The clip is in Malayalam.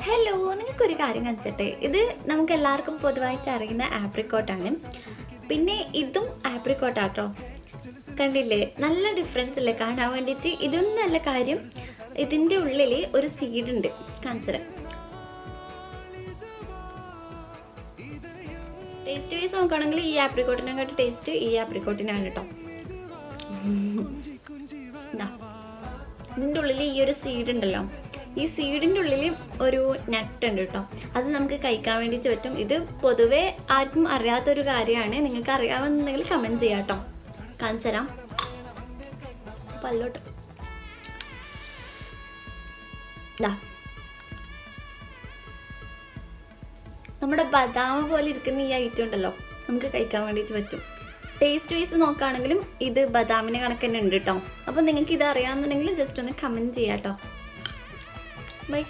ഹലോ, നിങ്ങൾക്കൊരു കാര്യം കാണിച്ചിട്ടെ. ഇത് നമുക്ക് എല്ലാവർക്കും പൊതുവായിട്ട് അറിയുന്ന ആപ്രിക്കോട്ടാണ്. പിന്നെ ഇതും ആപ്രിക്കോട്ടാട്ടോ. കണ്ടില്ലേ, നല്ല ഡിഫറൻസ് ഇല്ലേ കാണാൻ വേണ്ടിയിട്ട്. ഇതൊന്നല്ല കാര്യം, ഇതിൻ്റെ ഉള്ളിൽ ഒരു സീഡ് ഉണ്ട്. കാണിച്ചത് ടേസ്റ്റ് വൈസ് നോക്കുകയാണെങ്കിൽ ഈ ആപ്രിക്കോട്ടിനെക്കാട്ട് ടേസ്റ്റ് ഈ ആപ്രിക്കോട്ടിനാണ് കേട്ടോ. ഇതിൻ്റെ ഉള്ളിൽ ഈ ഒരു സീഡ് ഉണ്ടല്ലോ, ഈ സീഡിൻ്റെ ഉള്ളിൽ ഒരു നട്ട് ഉണ്ട് കേട്ടോ. അത് നമുക്ക് കഴിക്കാൻ വേണ്ടിയിട്ട് പറ്റും. ഇത് പൊതുവെ ആർക്കും അറിയാത്തൊരു കാര്യമാണ്. നിങ്ങൾക്ക് അറിയാമെന്നുണ്ടെങ്കിൽ കമൻറ്റ് ചെയ്യാം കേട്ടോ. കാണിച്ചു തരാം. പല്ലോട്ട് നമ്മുടെ ബദാമ പോലെ ഇരിക്കുന്ന ഈ ഐറ്റം ഉണ്ടല്ലോ, നമുക്ക് കഴിക്കാൻ വേണ്ടിയിട്ട് പറ്റും. ടേസ്റ്റ് വൈസ് നോക്കുകയാണെങ്കിലും ഇത് ബദാമിന് കണക്ക് തന്നെ ഉണ്ട് കേട്ടോ. അപ്പോൾ നിങ്ങൾക്ക് ഇത് അറിയാമെന്നുണ്ടെങ്കിൽ ജസ്റ്റ് ഒന്ന് കമൻറ്റ് ചെയ്യാം കേട്ടോ. ബൈ.